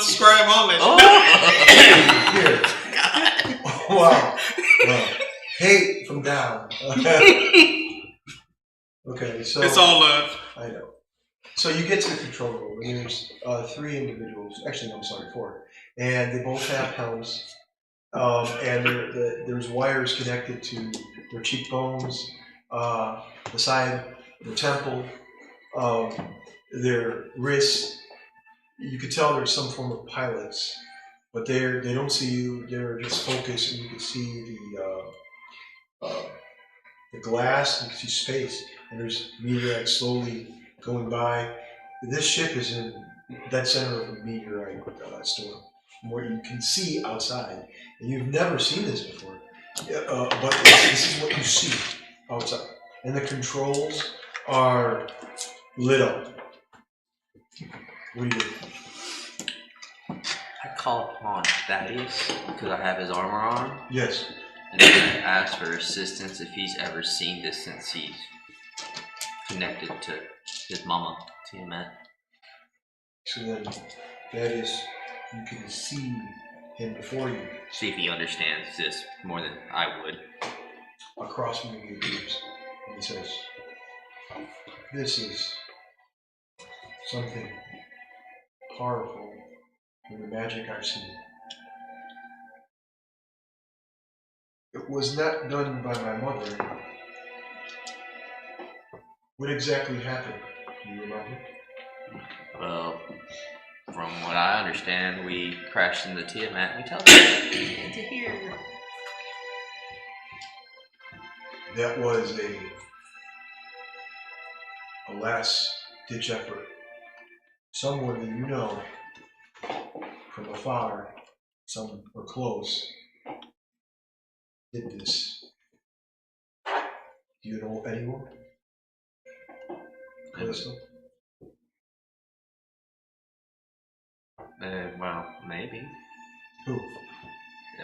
unsubscribe all that shit. Oh. Wow. Hate from down. Okay, so it's all love. I know. So you get to the control room, and there's 3 individuals. Actually, no, I'm sorry, 4, and they both have helms. And there's wires connected to their cheekbones, the side, the temple, their wrists. You could tell there's some form of pilots, but they don't see you. They're just focused, and you can see the glass. You can see space, and there's meteorites slowly going by. This ship is in that center of a meteorite storm, where you can see outside, and you've never seen this before. But this is what you see outside, and the controls are lit up. What do you do? I call upon Thaddeus because I have his armor on. Yes. And I ask for assistance if he's ever seen this since he's connected to his mama, Tiamat. So then, Thaddeus, you can see him before you. See if he understands this more than I would. Across from you, he appears, and he says, "This is something powerful in the magic I've seen. It was not done by my mother. What exactly happened? Do you remember?" Well, from what I understand, we crashed into Tiamat and we teleported into here. That was a last-ditch effort. Someone that you know from afar, some or close, did this. Do you know anyone? Callisto? Well, maybe. Who?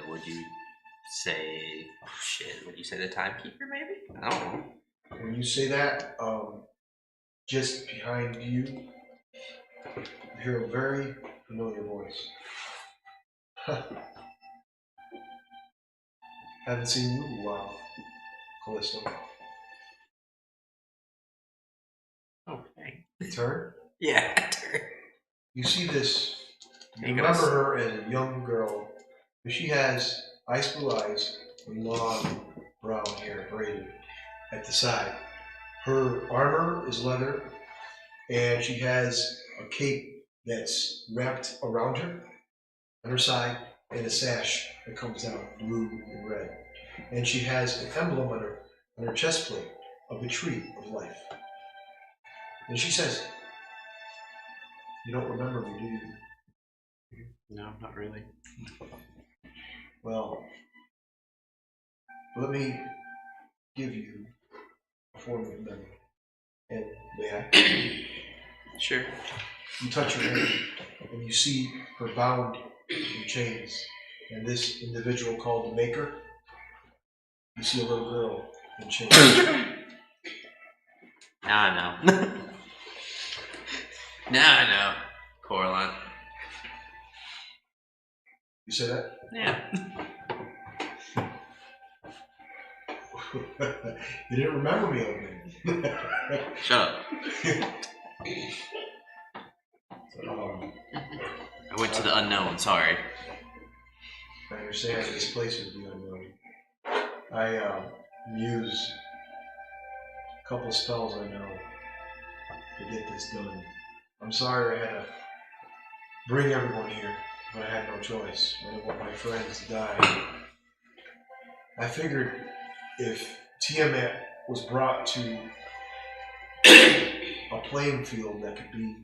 Would you say... Oh, shit. Would you say the timekeeper, maybe? I don't know. When you say that, just behind you, you hear a very familiar voice. Haven't seen you in a while, Callisto. Okay. Turn? Yeah, turn. You see this. You remember her as a young girl, but she has ice blue eyes and long brown hair braided at the side. Her armor is leather, and she has a cape that's wrapped around her on her side, and a sash that comes down, blue and red. And she has an emblem on her chest plate of a tree of life. And she says, "You don't remember me, do you?" No, not really. Well, let me give you a form of memory. And may I? Sure. You touch her hand, and you see her bound in chains. And this individual called the Maker, you see a little girl in chains. Now I know. Now I know. Coraline. You say that? Yeah. You didn't remember me, old man. Shut up. I went to the unknown, sorry. I understand this place is the unknown. I use a couple spells I know to get this done. I'm sorry I had to bring everyone here, but I had no choice. I didn't want my friends to die. I figured if Tiamat was brought to a playing field that could be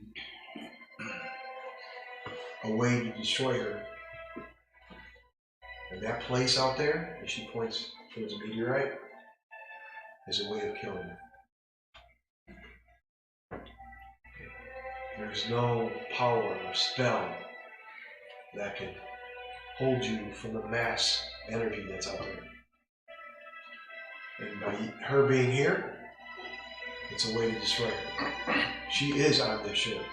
a way to destroy her, and that place out there, as she points towards a meteorite, is a way of killing her. There's no power or spell that can hold you from the mass energy that's out there. And by her being here, it's a way to destroy her. She is on this ship,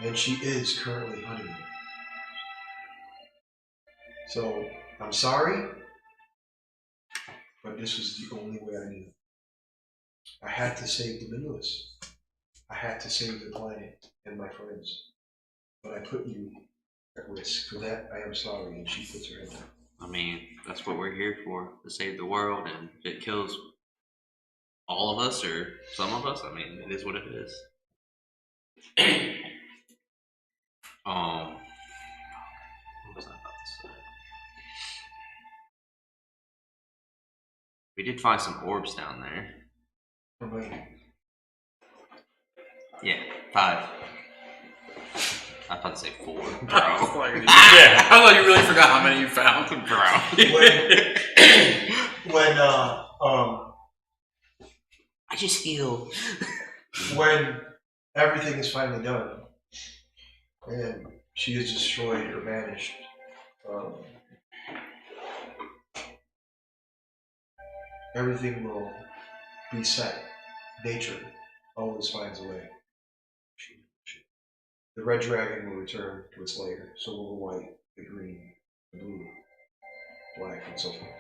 and she is currently hunting you. So I'm sorry, but this was the only way I knew. I had to save the Minimus. I had to save the planet and my friends. But I put you at risk. For that, I am sorry. And she puts her head down. I mean, that's what we're here for, to save the world, and if it kills all of us or some of us, I mean, it is what it is. What was I about to say? We did find some orbs down there. How many? Yeah, 5. I was about to say 4. Yeah, I thought you really forgot how many you found, bro. When I just feel when everything is finally done and she is destroyed or vanished, everything will be set. Nature always finds a way. The red dragon will return to its lair. So will the white, the green, the blue, black, and so forth.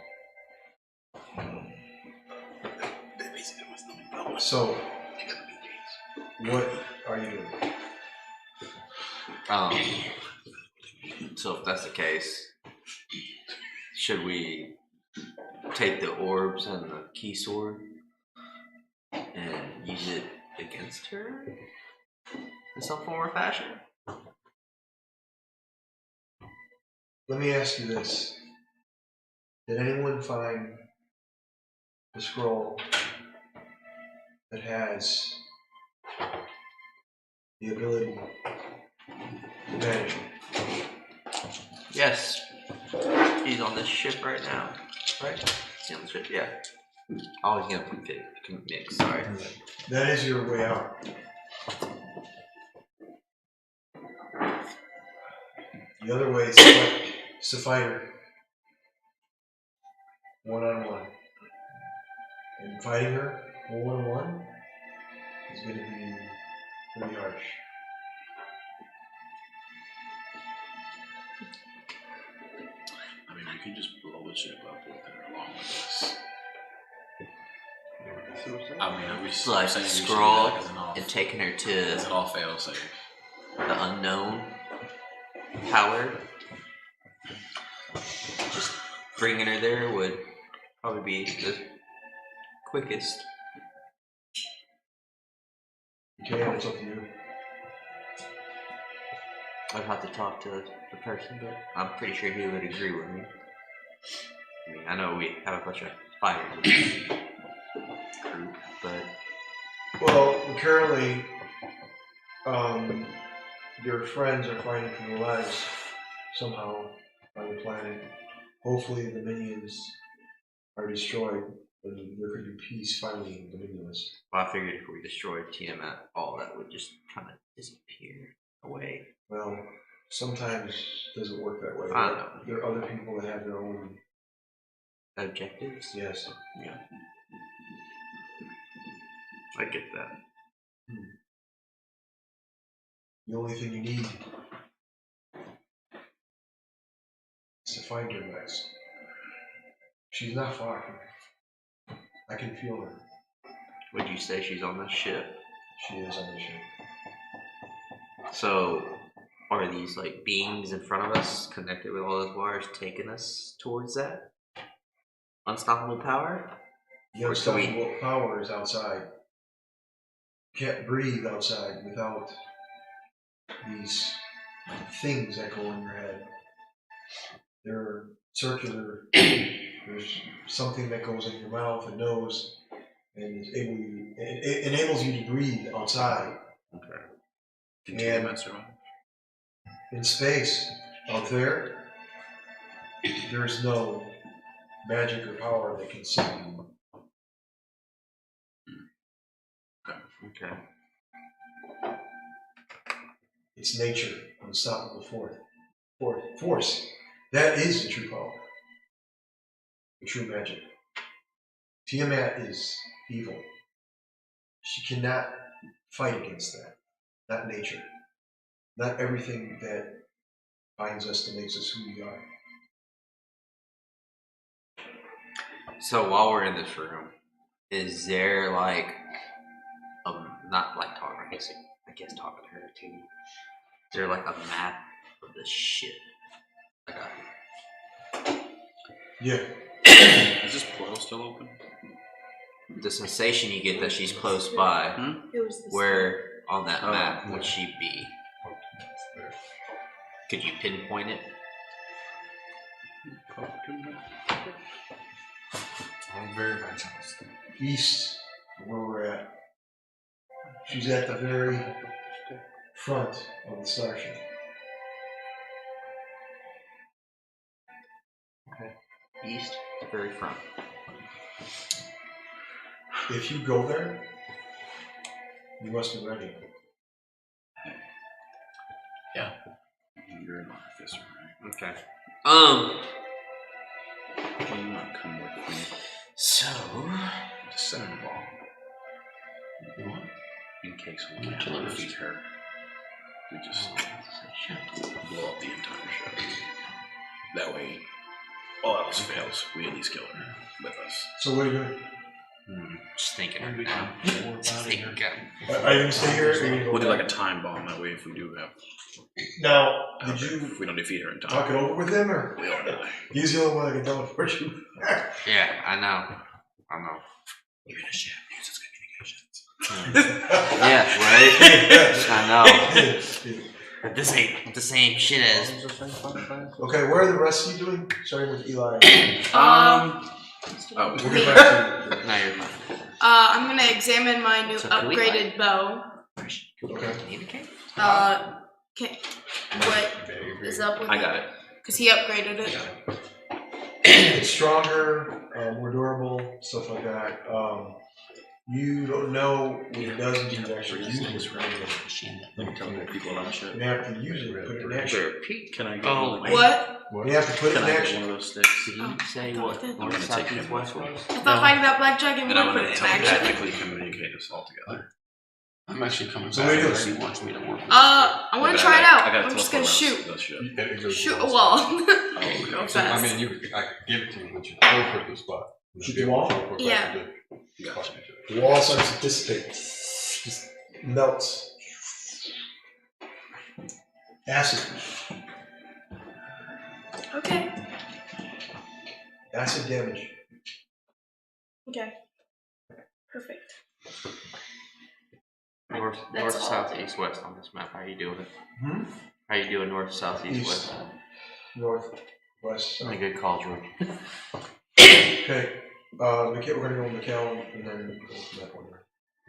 So, what are you doing? So if that's the case, should we take the orbs and the key sword and use it against her in some form or fashion? Let me ask you this. Did anyone find the scroll that has the ability to vanish? Yes. He's on this ship right now. Right? Is he on the ship? Yeah. Oh, he's gonna mix, sorry. That is your way out. The other way is to fight her. One-on-one. And fighting her one-on-one is going to be pretty harsh. I mean, you can just blow the ship up with her along with us. I mean, are we It's like saying a we should do scroll that as an off? and taking her As to an all fail safe. the unknown power. Just bringing her there would probably be the quickest. Okay, it's up to you. I'd have to talk to the person, but I'm pretty sure he would agree with me. I mean, I know we have a bunch of fighters in this group, but Well, currently, your friends are fighting for their lives somehow on the planet. Hopefully, the minions are destroyed, and there could be peace finally in the Minions. I figured if we destroyed Tiamat, all that would just kind of disappear away. Well, sometimes it doesn't work that way. I know. There are other people that have their own Objectives? yes. Yeah. I get that. The only thing you need is to find her next. She's not far from me. I can feel her. Would you say she's on the ship? She is on the ship. So, are these like beings in front of us connected with all those wires taking us towards that unstoppable power? The unstoppable power is outside. You can't breathe outside without these things that go in your head. They're circular. There's something that goes in your mouth and nose, and it enables you to breathe outside. Okay. Continue that survive. In space, out there, there's no magic or power that can save you. Okay. It's nature, unstoppable force. That is the true power, the true magic. Tiamat is evil. She cannot fight against that. Not nature. Not everything that binds us to makes us who we are. So while we're in this room, is there like not like talking? I guess talking to her too. Is there like a map of the shit? Yeah. Is this portal still open? The sensation you get that she's close by. It was the Where on that map would she be? Could you pinpoint it? I'm very much East, where we're at. She's at the very front of the starship. Okay. East, very front. If you go there, you must be ready. Yeah. You're an officer, right? Okay. Do you not come with me So to set a bomb? In case we can't defeat her. We just blow up the entire show. That way, all else fails, we at least kill her with us. So what are you doing? just thinking right now. Just thinking. Are you going to stay here? Or are you gonna go We'll do back? like a time bomb, that way if we do have... Now, did if you we don't defeat her in time, talk it over with him, or we all die. he's the only one that can teleport you? Yeah, I know. You're gonna share music communications. Yeah, right. I know. But this ain't the same shit as. Okay, where are the rest of you doing? Starting with Eli. Oh, We'll get back to you. No, you're fine. I'm gonna examine my new So can we, upgraded bow. Okay. What is up with I got it. Because he upgraded it. It's stronger, more durable, stuff like that. You don't know what it does until you actually use it. Let me tell people about shit. You have to use it, put it in action. Can I get Oh, one? What? You have to put it Can in I get action. one of those sticks? Did you say Oh, what? okay. I'm gonna take him with me. I thought fighting that black dragon would And I'm put gonna it in action. telepathically communicate us all together. I'm actually coming So back what do you unless do? he wants me to work with I want to try it out. I'm just gonna shoot. Shoot a wall. Real So, I fast. mean, I give it to you, but you teleport to the spot. Shoot the wall? Yeah. Gotcha. The wall starts to dissipate. Just melts. Acid. Okay. Acid damage. Okay. Perfect. North, That's all. south, east, west on this map. How you doing it? How you doing? North, south, east, East. west. North. West. A good call, George. Okay. We're gonna go with Mikhail and then go to that one.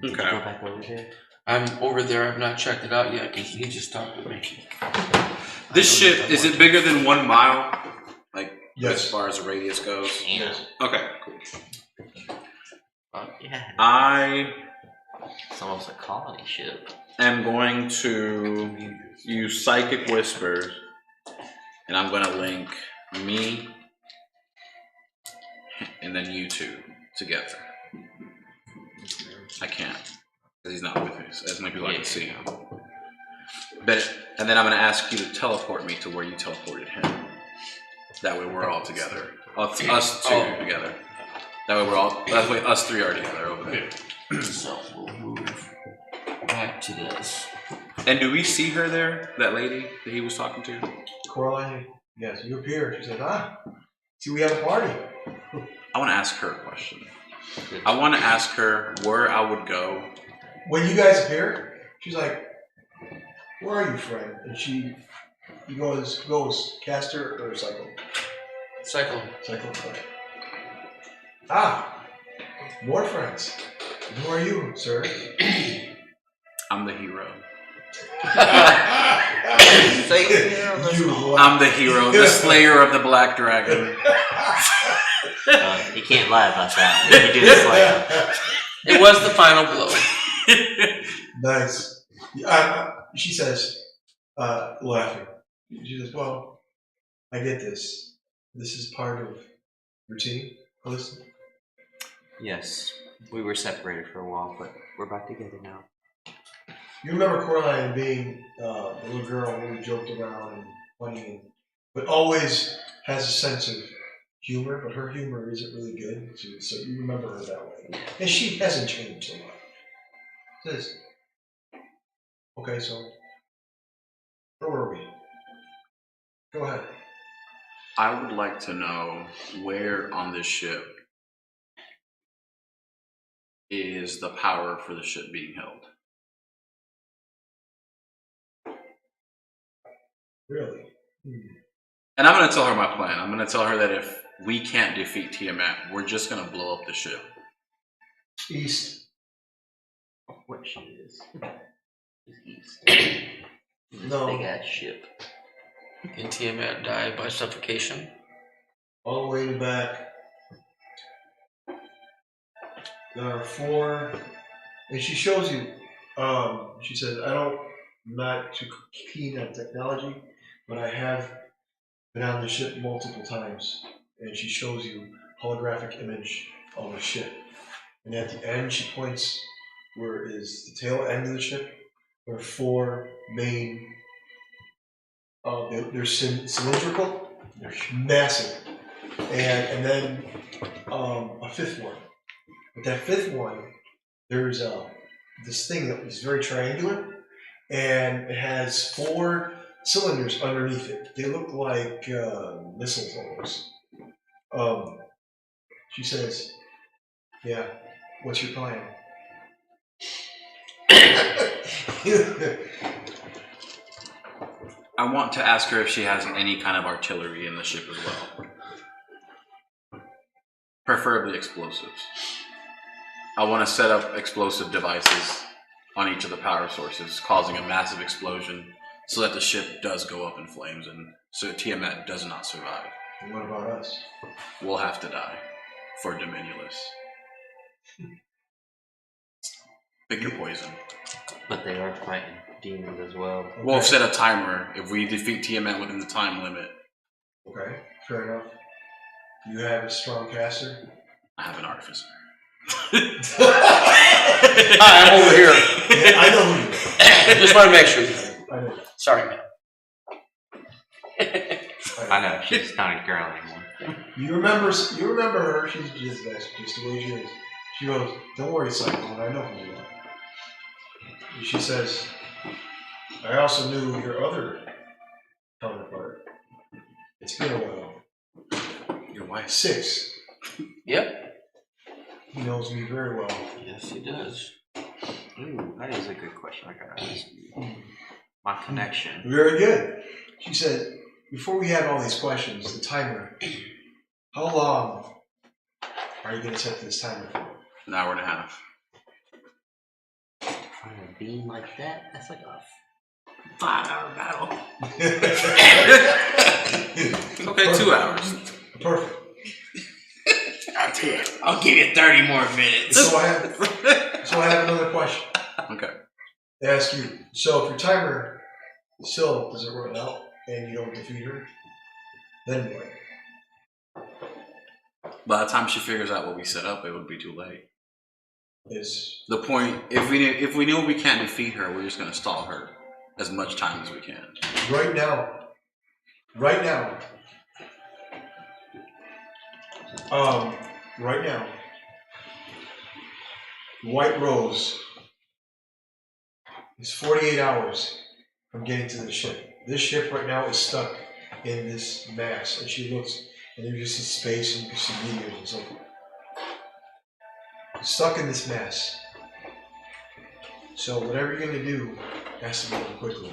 Go Okay. back over there. I'm over there. I've not checked it out yet because he just talked to me. This shit, is it bigger than 1 mile? Like, Yes. as far as the radius goes? Yes. Okay, cool. Yeah. I It's almost a colony ship. am going to use Psychic Whispers, and I'm going to link me and then you two together. I can't, because he's not with me, so as many people I can see him. And then I'm going to ask you to teleport me to where you teleported him. That way we're all together. Us two together. That way that way us three are together over there. So we'll move back to this. And do we see her there? That lady that he was talking to? Coraline, yes, you appear. She says, see, we have a party. I want to ask her a question. I want to ask her where I would go. When you guys appear, she's like, where are you, friend? And he goes, caster or cycle? Cycle. Cycle. Okay. More friends. Who are you, sir? I'm the hero. You I'm the hero, the slayer of the black dragon. You can't lie about that. You do slam. It was the final blow. Nice. She says, laughing. She says, well, I get this. This is part of routine. Listen. Yes, we were separated for a while, but we're back together now. You remember Coraline being a little girl who joked around and funny, but always has a sense of humor, but her humor isn't really good, so you remember her that way. And she hasn't changed a lot. Says, okay, so where were we? Go ahead. I would like to know where on this ship is the power for the ship being held. Really? And I'm going to tell her my plan. I'm going to tell her that if we can't defeat Tiamat, we're just going to blow up the ship. East. What ship is? It's east. No. Big ass ship. Can Tiamat die by suffocation? All the way in the back. There are 4, and she shows you. She says, I'm not too keen on technology, but I have been on the ship multiple times. And she shows you holographic image of a ship. And at the end, she points where is the tail end of the ship. There are 4 main. They're cylindrical. They're massive. And then a 5th one. But that 5th one, there's this thing that is very triangular, and it has 4 cylinders underneath it. They look like missiles almost. She says, yeah, what's your plan? I want to ask her if she has any kind of artillery in the ship as well. Preferably explosives. I want to set up explosive devices on each of the power sources, causing a massive explosion so that the ship does go up in flames and so Tiamat does not survive. And what about us? We'll have to die for Dominulus. Pick your poison. But they are fighting demons as well. Okay. We'll set a timer if we defeat Tiamat within the time limit. Okay, fair enough. You have a strong caster? I have an artificer. Hi, I'm over here. Yeah, I know who you are. Just want to make sure. I know. Sorry, man. I know, she's not a girl anymore. You remember her, she's just the way she is. She goes, don't worry, Cyclone, I know who you are. And she says, I also knew your other counterpart. It's been a while. Your wife. 6. Yep. He knows me very well. Yes, he does. Ooh, that is a good question I gotta ask you. My connection. Very good. She said, before we have all these questions, the timer, how long are you going to set this timer for? An hour and a half. On a beam like that? That's like a 5-hour battle. Okay, 2 hours. Perfect. I'll tell you, I'll give you 30 more minutes. So I have another question. Okay. They ask you, so if your timer still doesn't run out and you don't defeat her, then what? By the time she figures out what we set up, it would be too late. Is The point, if we know we can't defeat her, we're just going to stall her as much time as we can. right now, right now, White Rose is 48 hours from getting to the ship. This ship right now is stuck in this mass, and she looks, and there's just a space, and you can see meteors and so forth. Stuck in this mass. So whatever you're gonna do has to be done quickly.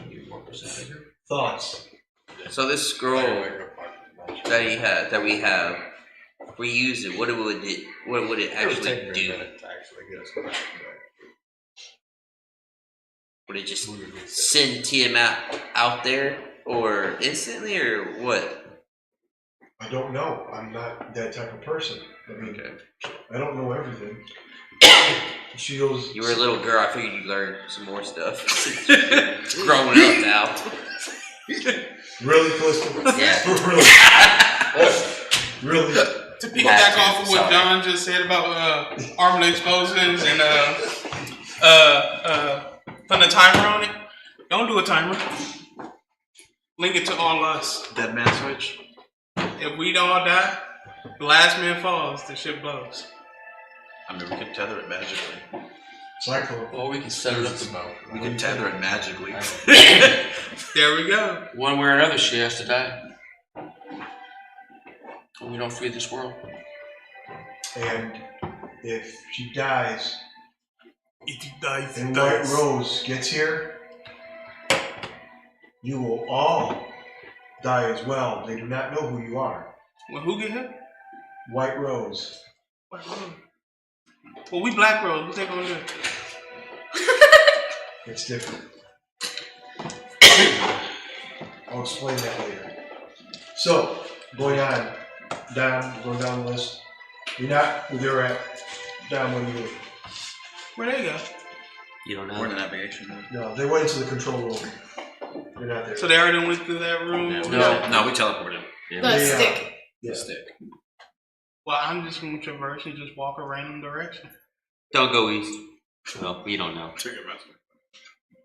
Thoughts? So this scroll that we have, if we use it, what would it actually do? Would it just send Tiamat out there or instantly or what? I don't know. I'm not that type of person. I mean, I don't know everything. She goes. You were a little girl. I figured you learned some more stuff. Growing up now. Really, Callisto? Yeah. Really? To piggyback off of what John just said about armament explosions and putting a timer on it, don't do a timer. Link it to all us. Dead man switch? If we don't all die, The last man falls, the ship blows. I mean, we could tether it magically. Cycle. Well, we can set it up to We could tether it magically. There we go. one way or another. She has to die. Or we don't free this world. And if she dies, If you die, and White Rose gets here, you will all die as well. They do not know who you are. Well, who get hit? White Rose. White Rose. Well, we Black Rose. What they gonna do? It's different. I'll explain that later. So, going down the list. You're not where they're at. Down where you Where they go? You don't know. We're in the navigation. No, they went into the control room. They're not there. So they already went through that room? Yeah, No. we teleported. Yeah. The stick. Yeah. The stick. Well, I'm just gonna traverse and just walk a random direction. Don't go east. Well, you don't know. Took it massive.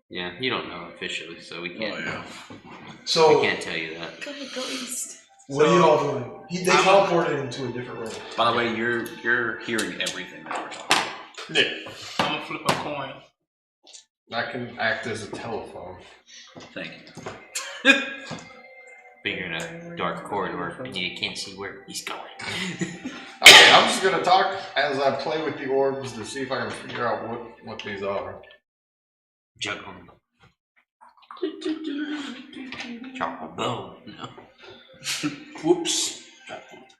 Yeah, you don't know officially, so we Oh, can't. yeah. So, We can't tell you that. Go ahead, go east. what are you all doing? They teleported into a different room. By the way, you're hearing everything that we're talking. I'm gonna flip a coin. That can act as a telephone. Thank you. But you're in a dark corridor and you can't see where he's going. Okay, I'm just gonna talk as I play with the orbs to see if I can figure out what these are. Juggle them. Chocolate bone. No. Whoops.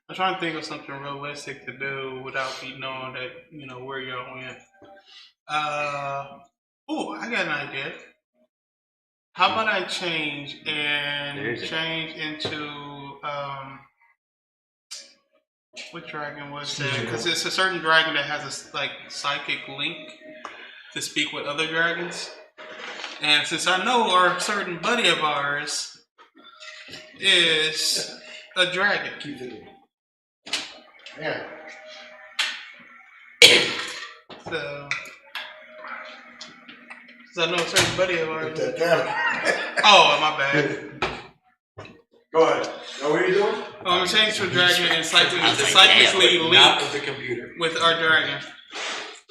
I'm trying to think of something realistic to do without me knowing that, you know, where y'all went. Oh, I got an idea. How about I change into what dragon was that? Because it's a certain dragon that has a psychic link to speak with other dragons. And since I know our certain buddy of ours is a dragon. Keep it. Yeah. So I know a certain buddy of ours. Put that down. Oh, my bad. Go ahead. Now, what are you doing? I'm gonna change to a dragon and psychically Not link with the computer. with our dragon,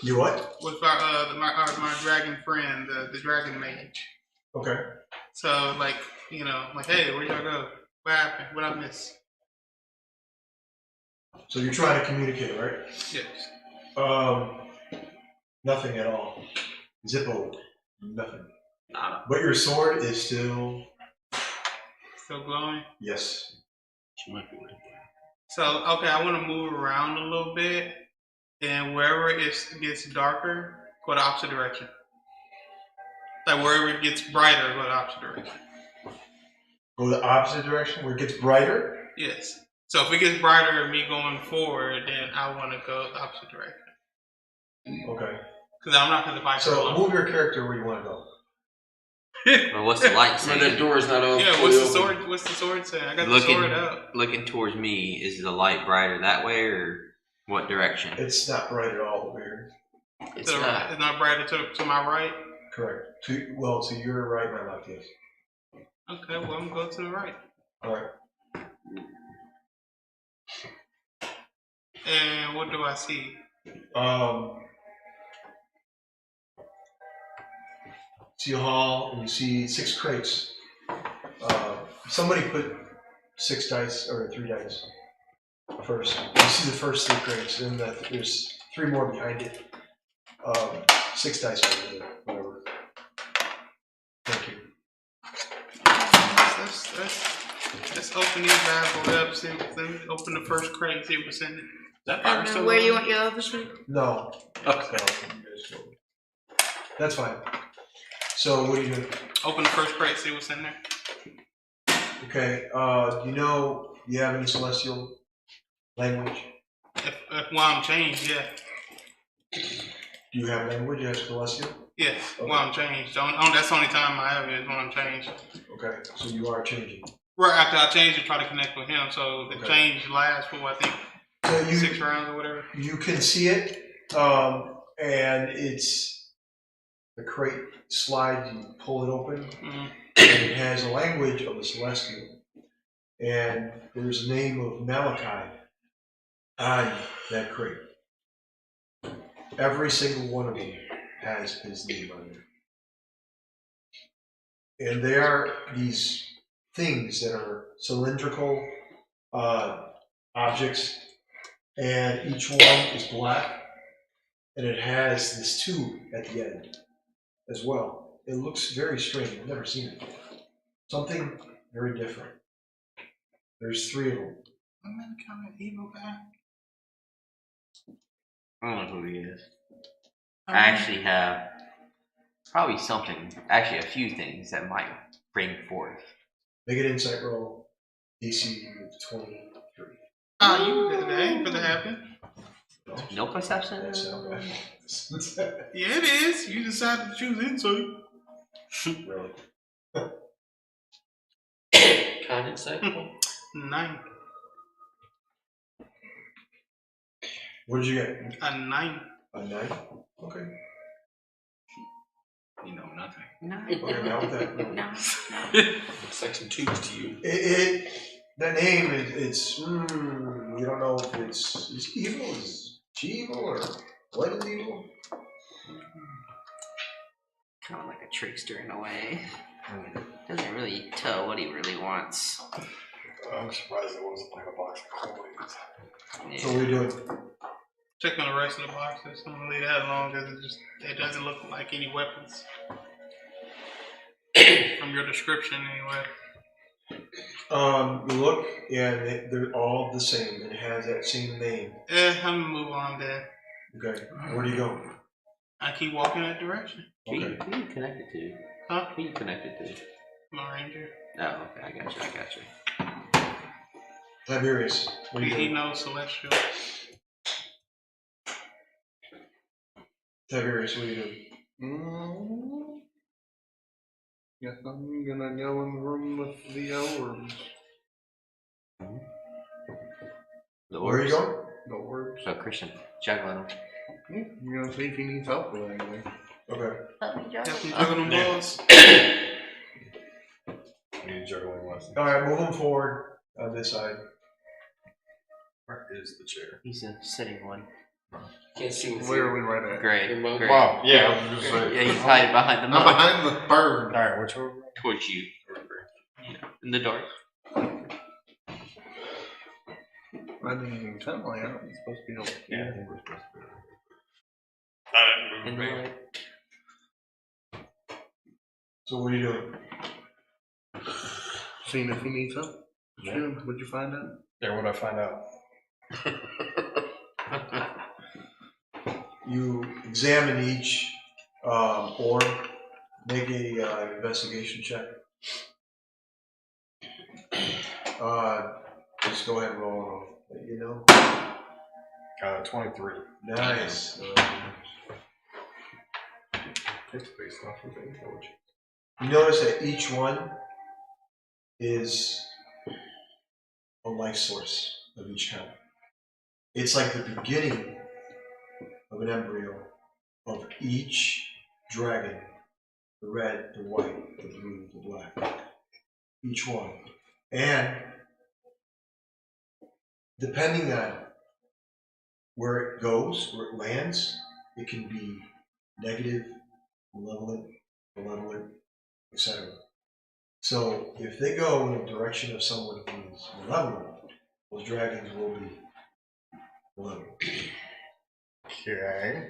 You what? with my dragon friend, the dragon mage. Okay. So like, you know, like, hey, where y'all go? What happened? What I miss? So you're trying to communicate, right? Yes. Nothing at all. Zippo. Nothing. Nada. But your sword is still. Still glowing. Yes. She might be right there. So okay, I want to move around a little bit, and wherever it gets darker, go the opposite direction. Like wherever it gets brighter, go the opposite direction. Go the opposite direction where it gets brighter. Yes. So if it gets brighter and me going forward, then I want to go the opposite direction. Okay. Because I'm not going to fight for So long. move your character where you want to go. Well, what's the light Man, that saying? door is not open. Yeah, what's the sword? What's the sword saying? I got the sword out. Looking towards me, is the light brighter that way or what direction? It's not bright at all over here. It's not. It's not brighter to my right. Correct. To your right, my left, yes. Okay, well I'm going to go to the right. All right. And what do I see? See a hall, and you see 6 crates. Somebody put 6 dice or 3 dice first. You see the first 3 crates, and there's 3 more behind it. 6 dice over there, whatever. Thank you. Let's open these bad boys up. Let me open the first crate and see what's in it. That fire And still then where going? you want your other string? No. Okay. That's fine. So what are you doing? Open the first crate, see what's in there. Okay. Do you have any celestial language? If while I'm changed, yeah. Do you have language? You have celestial? Yes, Okay. while I'm changed. That's the only time I have it is when I'm changed. Okay. So you are changing. Right after I change and try to connect with him. So the Okay. change lasts for I think So 6 rounds or whatever. you can see it, and it's the crate slide. You pull it open, Mm-hmm. and it has a language of the celestial. And there's a name of Malachi on that crate. Every single one of them has his name on there. And they are these things that are cylindrical objects, and each one is black, and it has this tube at the end as well. It looks very strange. I've never seen it before. Something very different. There's 3 of them. I'm gonna count an evil guy. I don't know who he is. I actually have probably actually a few things that might bring forth. Make an insight roll. DC 23. That ain't gonna happen. No perception? That's not bad. Yeah, it is. You decided to choose insight. Really? Kind of insightful. 9. What did you get? A 9. A 9? Okay. You know nothing. No. Okay, now with that. No. It's like some tubes to you. That name, it's you don't know if it's evil, is she evil, or what is evil? Kind of like a trickster in a way. Doesn't really tell what he really wants. I'm surprised it wasn't like a box of coins. Yeah. So what are you doing? Check on the rest of the boxes. I'm gonna leave that alone because it doesn't look like any weapons. From your description, anyway. You look, and they're all the same, and it has that same name. I'm gonna move on then. Okay, where do you go? I keep walking that direction. Who you connected to? Huh? Who you connected to? My ranger. Oh, okay, I got you. Tiberius, what are you He doing? knows celestial. Tiberius, what are you doing? Guess I'm gonna go in the room with the orbs. The Where are you orbs? going? The orbs. Oh, Christian. Juggling him. You gonna see if he needs help with anything. Okay. Definitely juggling them balls. I need a juggling lesson. Alright, move them forward on this side. Where is the chair? He's a sitting one. Can't see with Where are you. we right at? Great. Your mug. Great. Wow, yeah, I was just saying. Yeah, he's hiding behind the I'm mug. behind the bird. Alright, which one? Towards you. In the dark. I didn't even tell me. I'm supposed to be over here. Yeah. I think we're supposed to be over In the light. So what are you doing? here. Seeing if he needs help. Yeah. What'd you find out? Yeah, what'd I find out? You examine each orb, make a investigation check. Just go ahead and roll. You know. 23. Nice. It's based off of intelligence. You notice that each one is a life source of each kind. It's like the beginning of an embryo of each dragon. The red, the white, the blue, the black. Each one. And depending on where it goes, where it lands, it can be negative, malevolent, etc. So if they go in the direction of someone who is malevolent, those dragons will be malevolent. Okay.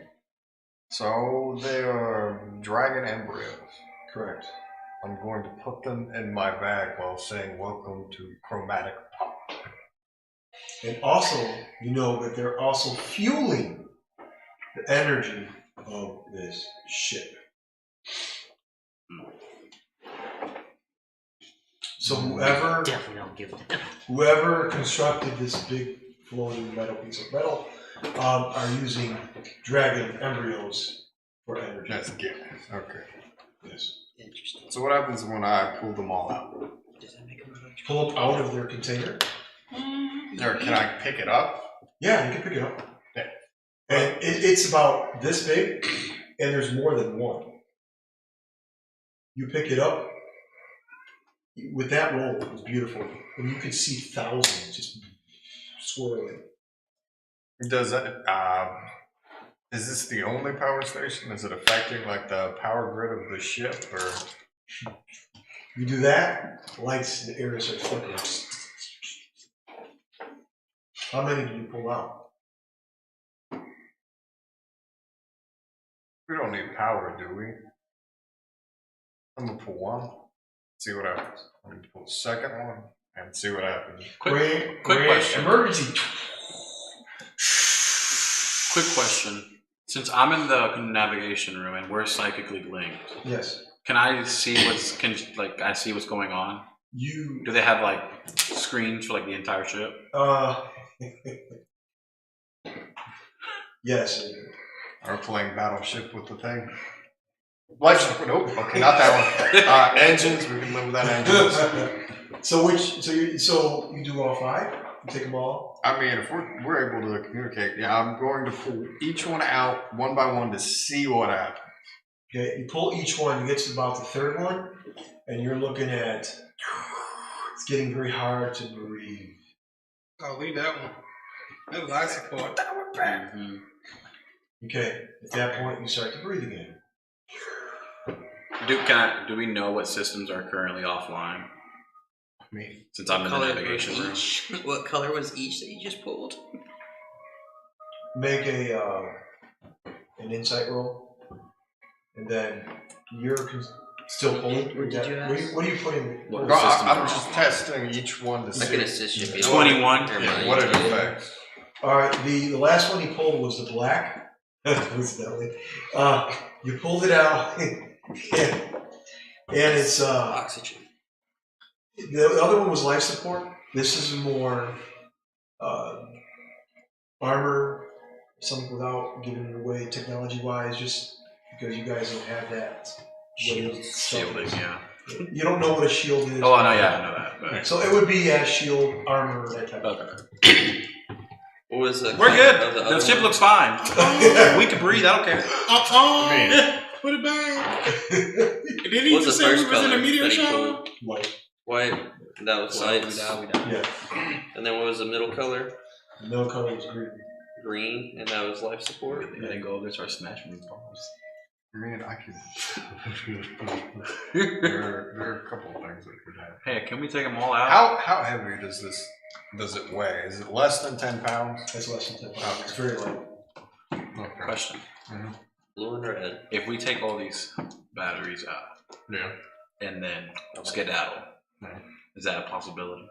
So they are dragon embryos. Correct. I'm going to put them in my bag while saying welcome to chromatic pop. And also, you know that they're also fueling the energy of this ship. So Definitely don't give it to them. whoever constructed this big floating metal piece of metal are using dragon embryos for energy. That's good. Okay. Yes. Interesting. So what happens when I pull them all out? Does that make them Pull them out of their container. Or can I pick it up? Yeah, you can pick it up. Yeah. And it's about this big, and there's more than one. You pick it up. With that roll, it was beautiful. And you could see thousands just swirling. Does that, is this the only power station? Is it affecting like the power grid of the ship or? You do that, lights in the area start flickering. How many do you pull out? We don't need power, do we? I'm gonna pull one, see what happens. I'm gonna pull the second one and see what happens. Quick question. Emergency. Quick question. Since I'm in the navigation room and we're psychically linked, Yes. can I see I see what's going on? You. Do they have like screens for like the entire ship? Yes. Are we playing Battleship with the thing? Life support. Nope. Okay, not that one. Engines. We can live without engines. So you do all 5? You take them all? I mean, if we're able to communicate, yeah, I'm going to pull each one out one by one to see what happens. Okay, you pull each one, you get to about the 3rd one, and you're looking at, it's getting very hard to breathe. I'll leave that one. That was life support. Mm-hmm. Okay, at that point you start to breathe again. Do we know what systems are currently offline? Me. Since I'm in the navigation room. What color was each that you just pulled? Make an insight roll, and then you're still pulling. What did you ask? What are you putting? What No, systems I'm are just offline? testing each one to Like see an assist should be 21. what it affects. All right, the last one you pulled was the black. Coincidentally, you pulled it out, and it's oxygen. the other one was life support. This is more armor, something without giving it away technology-wise, just because you guys don't have that. Shielding, yeah. You don't know what a shield is. Oh, I know, yeah, I know that. But... So it would be shield, armor, that type of Okay. What was the We're color good. of The other ship one? looks fine. We can breathe. I don't care. Put it back. Did he What was just the say we first was in color a meteor that he shower? pulled? White. White. That was lights. Yeah. And then what was the middle color? The middle color was green. Green, and that was life support. And then go over there and start smashing these balls. Man, I could. there are a couple of things that could happen. Hey, can we take them all out? How heavy does it weigh? Is it less than 10 pounds? That's less than 10 pounds. It's very light. Okay. Question. Mhm. Blue and red. If we take all these batteries out Yeah. and then skedaddle, Yeah. is that a possibility?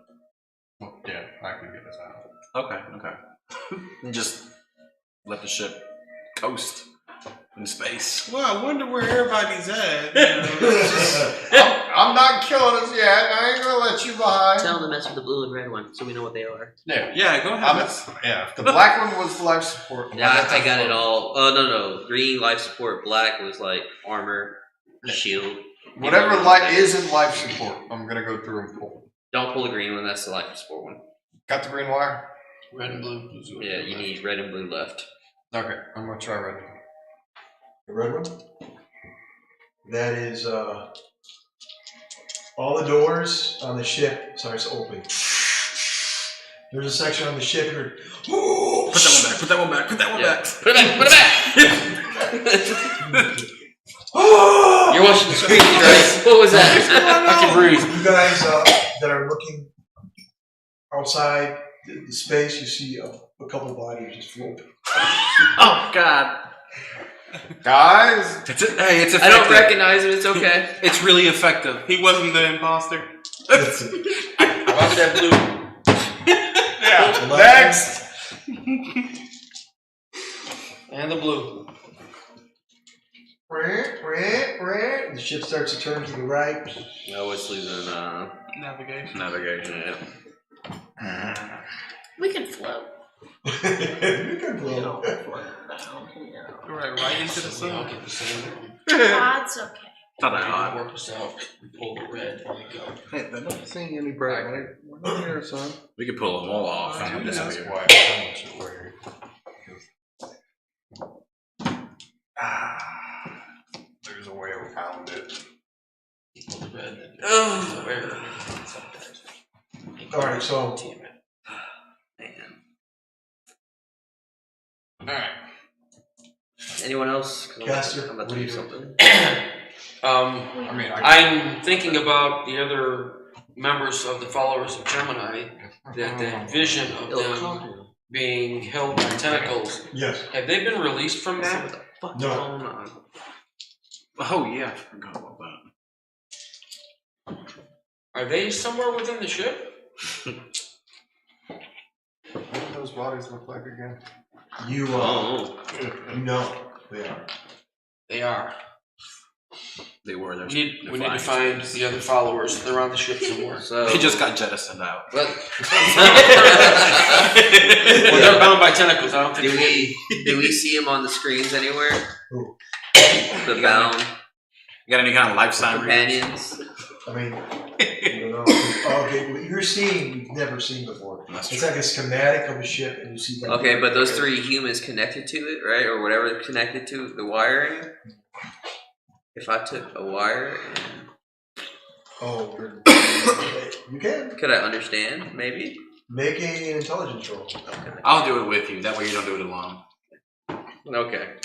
Well, yeah, I can get this out. Okay. And just let the ship coast in space. Well, I wonder where everybody's at. You know, I'm not killing us yet. I ain't gonna let you behind. Tell them to mess with the blue and red one, so we know what they are. Yeah. Yeah, go ahead. If the black one was the life support. Yeah, I got it all. Oh no, green life support. Black was like armor, shield. Whatever light isn't life support, I'm gonna go through and pull. Don't pull the green one. That's the life support one. Got the green wire? Red and blue. Yeah, you need red and blue left. Okay, I'm gonna try red. The red one? That is, all the doors on the ship starts opening. There's a section on the ship where, Put that one back. Put it back. You're watching the screen, right? What was that? I can breathe. you guys that are looking outside the space, you see a couple bodies just floating. Oh, God. Guys! It's effective. I don't recognize it. It's okay. It's really effective. he wasn't the imposter. That's it. Watch that blue. Yeah, next! And the blue. The ship starts to turn to the right. No, it's losing. Navigation. Navigation. Yeah. We can float. You can blow. Right into the sun. That's okay. Not that hot. Work this out. We pull the red. There we go. Hey, I'm not seeing any bright light. We're not here, son. We could pull them all off and That's disappear. why how much it weighs. There's a way around it. Pull the red. All right, so Man. Alright. Anyone else? 'Cause Caster, I'm about to what are do you something. I mean, I'm thinking about the other members of the followers of Gemini, that vision of them being held by tentacles. Yes. Have they been released from What that? the fuck is No. going on? Oh yeah, I forgot about that. Are they somewhere within the ship? what do those bodies look like again? You Oh. know they are. They are. They were. We need to find the other followers. They're on the ship somewhere. So They just got jettisoned out. Well, they're bound by tentacles. I don't think. do we see him on the screens anywhere? Who? The bound You got any kind of life sign readings? companions. I mean, you don't know. Oh, okay, what you're seeing, you've never seen before. That's It's true. like a schematic of a ship, and you see. Like, Okay, but those 3 humans connected to it, right, or whatever connected to the wiring. If I took a wire, and Oh, you can could I understand? Maybe. make an intelligence roll. I'll do it with you. That way you don't do it alone. Okay.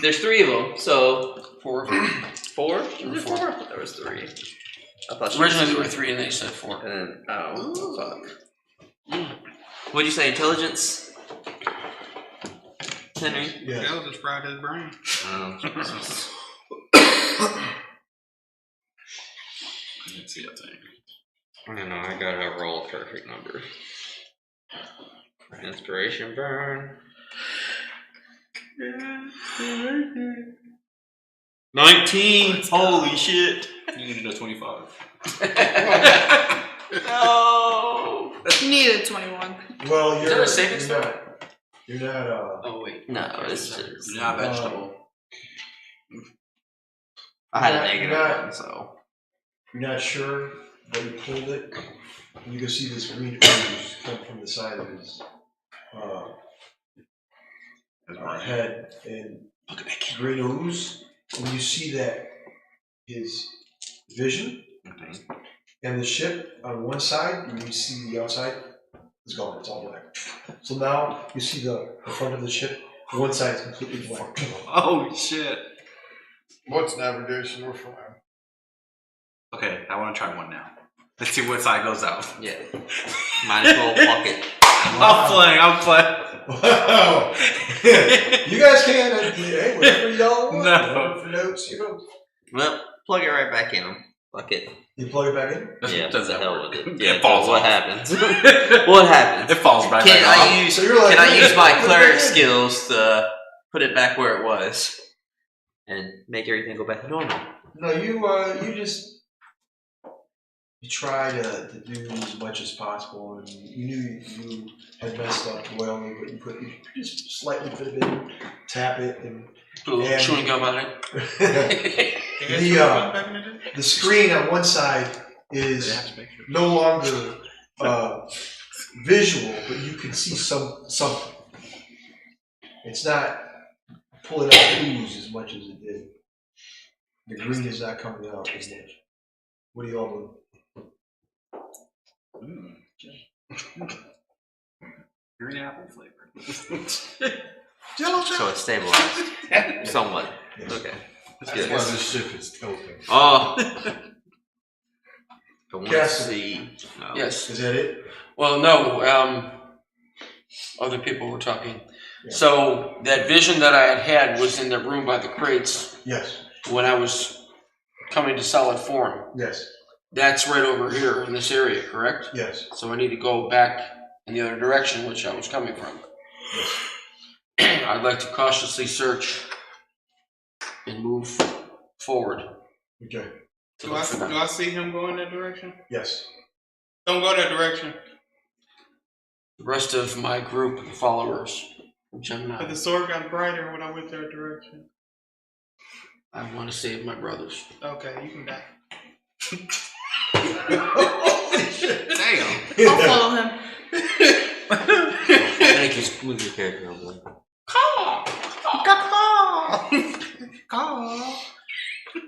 There's 3 of them, so 4 of them. 4? Was it 4? There was 3. I thought she Originally was there were 3, and they said 4. And then, fuck. What'd you say? Intelligence? Henry? Yeah. That'll just fried his brain. Oh, Jesus. I didn't see that thing. I don't know. I gotta roll a perfect number. Inspiration burn. 19. Holy shit. You needed a 25. No. You needed 21. Well, Is that a saving you're throw? not. You're not. Oh wait. No, this is. You're not vegetable. I had a You're negative not- one, so. You're not sure, but you pulled it. And you can see this green ooze come from the side of his head, and green ooze. When you see that, his vision and the ship on one side, and you see the outside is gone. It's all black. So now you see the front of the ship. One side is completely black. Oh shit. What's navigation? We're fine. Okay, I want to try one now. Let's see what side goes out. Yeah. Might as well fuck it. I'm playing. Wow! You guys can. Hey, whatever y'all want. No. Whatever for notes, you know. Well, plug it right back in. Fuck it. You plug it back in. Yeah, Does the that hell work? with it. Yeah, Yeah, it falls what off. happens? What happens? It falls right Can back I off. use So you're like, Can I use my put it cleric back in. skills to put it back where it was and make everything go back to normal? No, you try to do as much as possible, and you knew you had messed up royally, but you just slightly put it in, tap it, and Put a little And- chewing gum on it. the screen on one side is no longer visual, but you can see something. It's not pulling out ooze as much as it did. The green is not coming out as much. What do you all do? Green apple flavor. So it's stabilized. Somewhat. Okay. That's why this ship is tilting. Oh. I want to Castle. see. No. Yes. Is that it? Well, no. Other people were talking. Yeah. So that vision that I had was in the room by the crates Yes. when I was coming to solid form. Yes. That's right over here in this area, correct? Yes. So I need to go back in the other direction, which I was coming from. I'd like to cautiously search and move forward. Okay. Do I see him going that direction? Yes. Don't go that direction. The rest of my group of followers from Gemini. But the sword got brighter when I went that direction. I want to save my brothers. Okay, you can die. Holy shit. Damn. I'll follow him. Thank you. Move your character over there.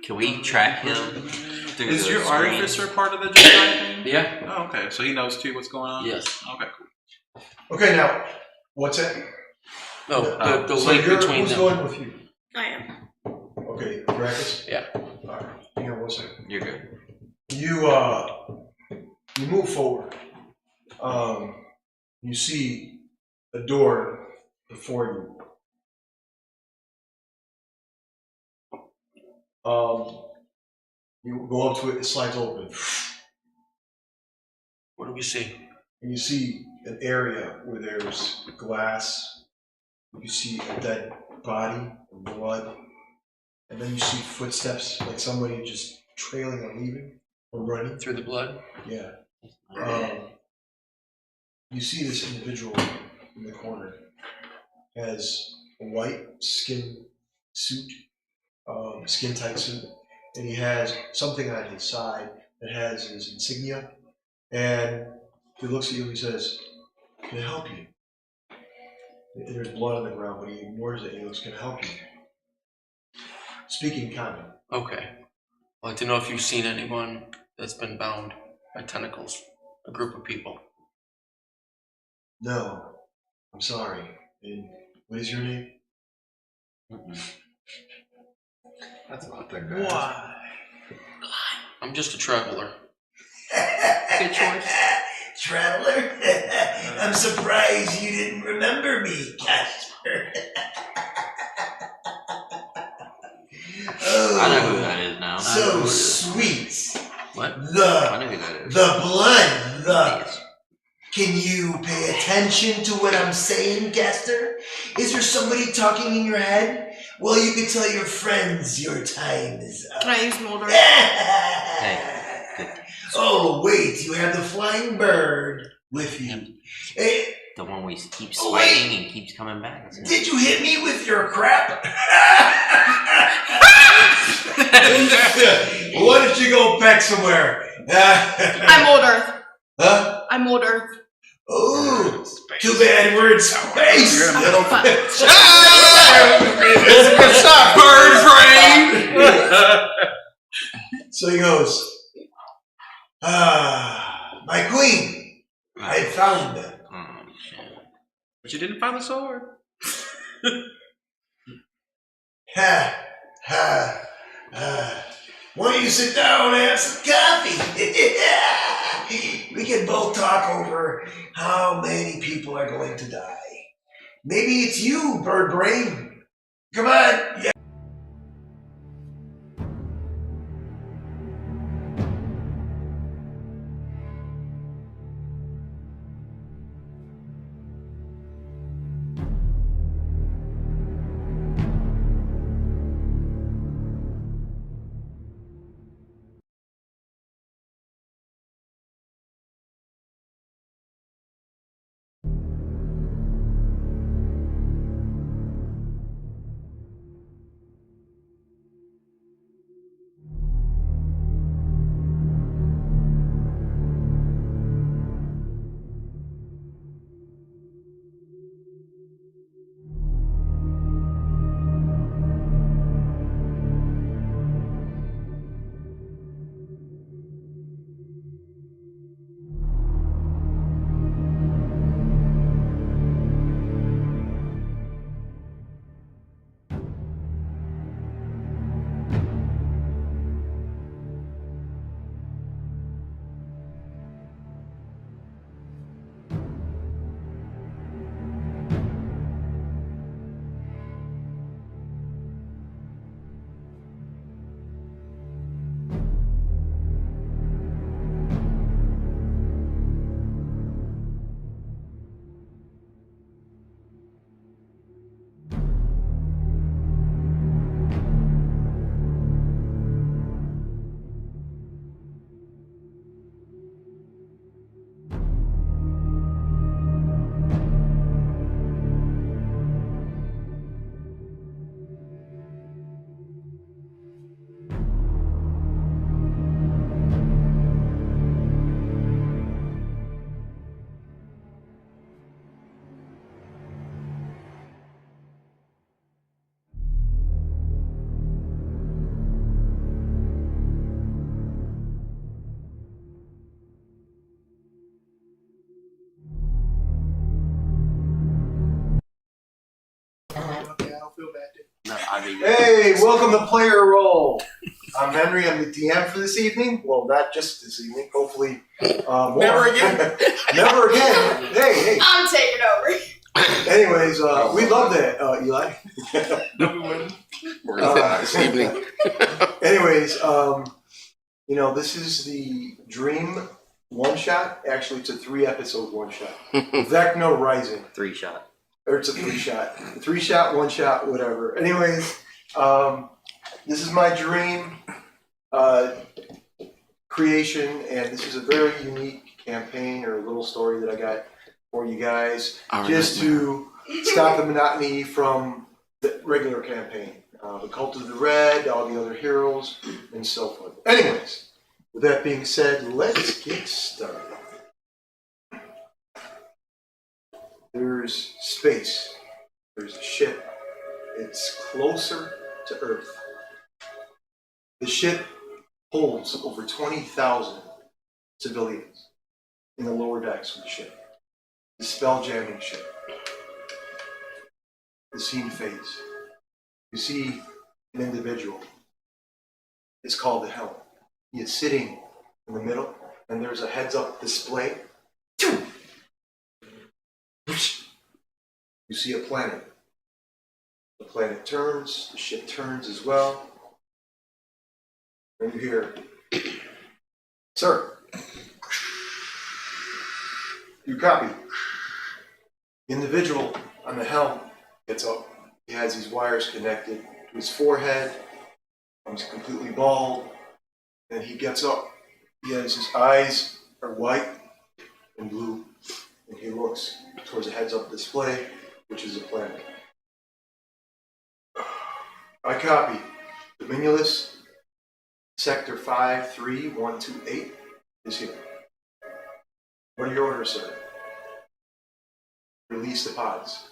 Can we track him through Is the your screen? artificer part of the Jedi thing? Yeah. Oh, okay. So he knows too what's going on? Yes. Okay, cool. Okay, now, what's that? No, the So link between who's them. going with you? I am. Okay, Dracus? Yeah. Alright, hang on one second. You're good. You move forward. You see a door before you. You go up to it, it slides open. What do we see? And you see an area where there's glass. You see a dead body, blood. And then you see footsteps, like somebody just trailing or leaving or running. Through the blood? Yeah. You see this individual in the corner has a white skin suit, skin tight suit, and he has something on his side that has his insignia. And he looks at you and he says, "Can I help you?" And there's blood on the ground, but he ignores it and he looks, "Can I help you?" Speaking common. Okay. I'd like to know if you've seen anyone that's been bound by tentacles. A group of people. No, I'm sorry. And what is your name? That's not that bad. Why? I'm just a traveler. Good choice. Traveler? I'm surprised you didn't remember me, Casper. I know who that is now. So sweet. What? I The know who that is. blood. Can you pay attention to what I'm saying, Gaster? Is there somebody talking in your head? Well, you can tell your friends your time is up. Can I use Molder? Oh, wait, you have the flying bird with you. Hey, The one we keep Oh, wait. swiping and keeps coming back. did you hit me with your crap? Why don't you go back somewhere? I'm Old Earth. Huh? I'm Old Earth. Oh, too bad we're in space. You're in a middle. Bird brain! So he goes, my queen, I found them. Oh, shit. But you didn't find the sword. Ha, ha, ha. Why don't you sit down and have some coffee? We can both talk over how many people are going to die. Maybe it's you, bird brain. Come on. Yeah. Hey, welcome to Playerole. I'm Henry. I'm the DM for this evening. Well, not just this evening. Hopefully, more. Never again. Never again. Hey. I'm taking over. Anyways, we love that, Eli. No, we wouldn't. We're gonna this evening. Anyways, this is the Dream one shot. Actually, it's a 3-episode one shot. Vecno Rising. 3-shot. Or it's a 3-shot. 3-shot, 1-shot, whatever. Anyways, this is my Dream creation, and this is a very unique campaign or a little story that I got for you guys, just to stop the monotony from the regular campaign. The Cult of the Red, all the other heroes, and so forth. Anyways, with that being said, let's get started. There's space. There's a ship. It's closer to Earth. The ship holds over 20,000 civilians in the lower decks of the ship. The spell-jamming ship. The scene fades. You see an individual. It's called the Helm. He is sitting in the middle, and there's a heads-up display. You see a planet. The planet turns, the ship turns as well. And you hear, "Sir, you copy." The individual on the helm gets up. He has these wires connected to his forehead. He's completely bald. And he gets up. His eyes are white and blue. And he looks towards the heads-up display, which is a planet. I copy. Dominulus, Sector 53128 is here. What are your orders, sir? Release the pods.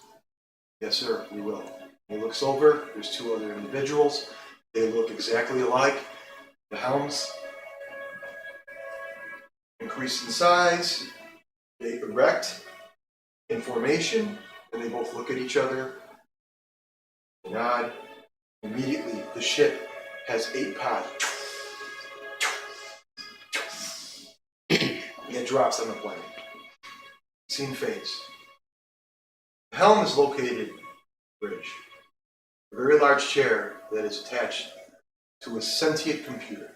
Yes, sir, we will. He looks over. There's 2 other individuals. They look exactly alike. The helms increase in size. They erect in formation, and they both look at each other, nod. Immediately, the ship has 8 pods. It drops on the planet. Scene fades. The helm is located on the bridge. A very large chair that is attached to a sentient computer.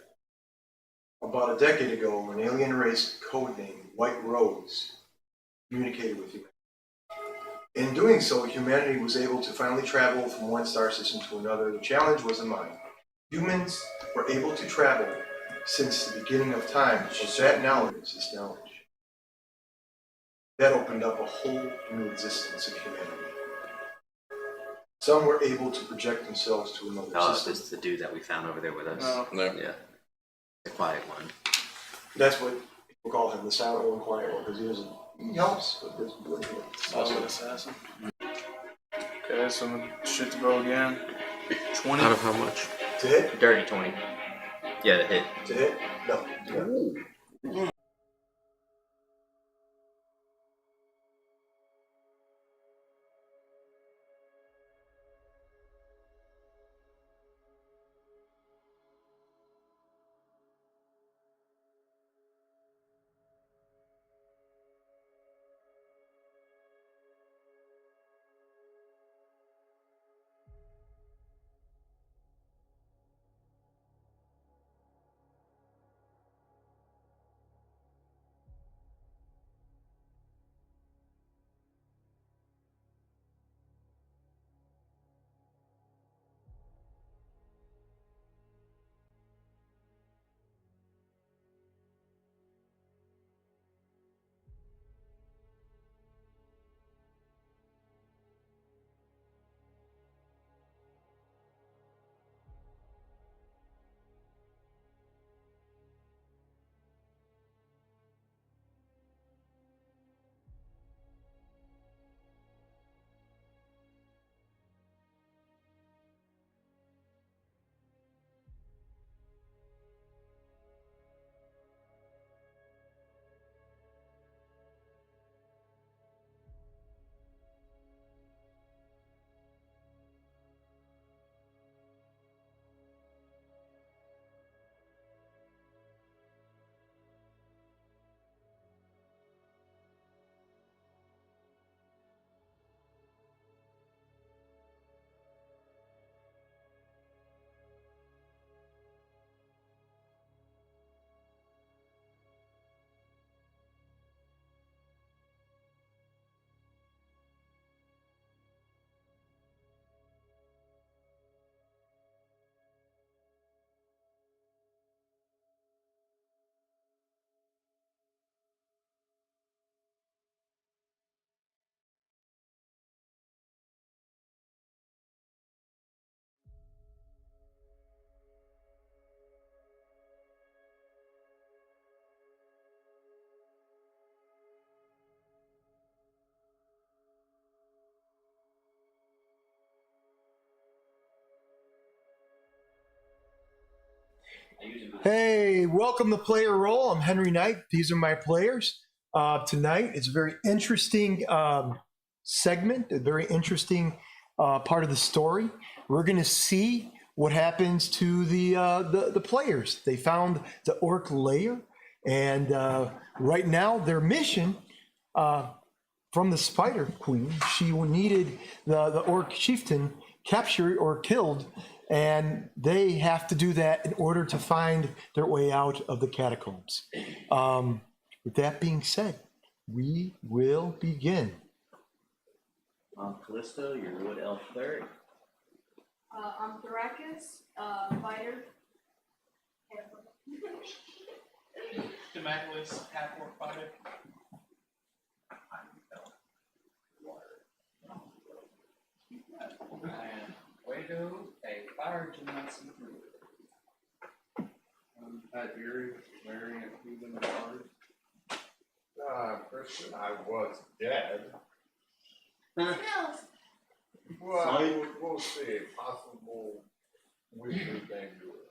About a decade ago, an alien race codenamed White Rose communicated with humanity. In doing so, humanity was able to finally travel from one star system to another. The challenge was in mind. Humans were able to travel since the beginning of time, but that knowledge is this knowledge. That opened up a whole new existence of humanity. Some were able to project themselves to another system. It's the dude that we found over there with us. No. Yeah. The quiet one. That's what people call him, the silent one, quiet one, because he helps, but doesn't do anything. Silent assassin. Okay, so shit to go again. 20. Out of how much? To hit? Dirty 20. Yeah, the hit. To hit? No. Hey, welcome to Playerole. I'm Henry Knight. These are my players. Tonight, it's a very interesting segment, a very interesting part of the story. We're going to see what happens to the players. They found the orc lair, and right now, their mission from the Spider Queen, she needed the orc chieftain captured or killed, and they have to do that in order to find their way out of the catacombs. With that being said, we will begin. Callisto, your wood elf cleric. I'm Thrakus, fighter. Demaclus, half-orc fighter. And Wago, a fire genasi druid. Fury, wearing a Cleveland guard. Christian, I was dead. Skills. Well, we'll see. Possible wizard thing to it.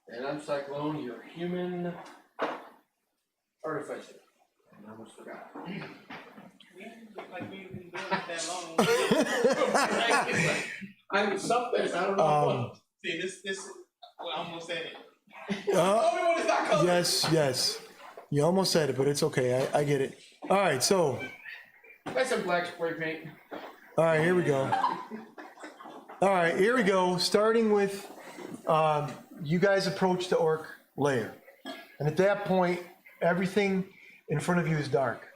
And I'm Cyclone, your human artificer. And I almost forgot. We didn't look like we've been doing it that long. I'm something, I don't know what. See, this, well, I almost said it. Yes. You almost said it, but it's okay. I get it. All right, so. That's some black spray paint. All right, here we go. All right, here we go. Starting with you guys approach the orc lair. And at that point, everything in front of you is dark.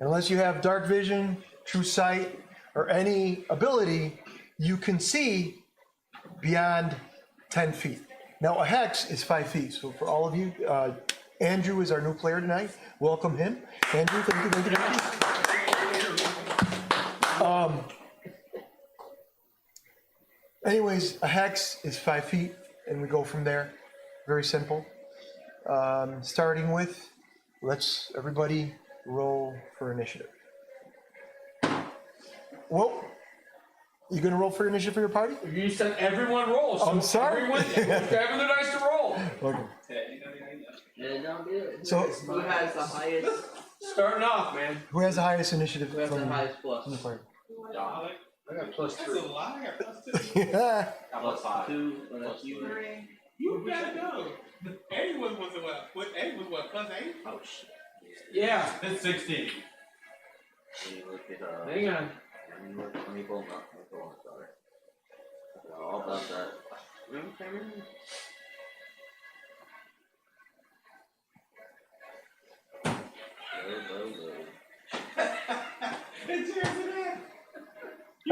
Unless you have dark vision, true sight, or any ability, you can see beyond 10 feet. Now, a hex is 5 feet. So for all of you, Andrew is our new player tonight. Welcome him. Andrew, thank you. Anyways, a hex is 5 feet, and we go from there. Very simple. Starting with, let's everybody roll for initiative. Whoa. You gonna roll for initiative for your party? You said everyone roll. So I'm sorry. Everyone grabbing their dice to roll. Okay. Yeah, don't do it. So Who has the highest? Starting off, man. who has the highest initiative Who has the from highest plus? the party? Alex, I got plus that's a 3. lot. I got plus 2. Yeah. Plus 2, and that's you. You gotta go. Eddie was what? Eddie was what? Plus 8? Oh shit. Yeah. It's 16. You look at Hang on. you work 20 gold, not 20 gold, sorry. All about that.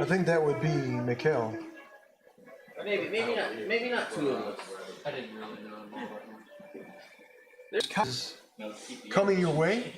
I think that would be Mikhail. Maybe not 2 of us. I didn't really know. Coming your way,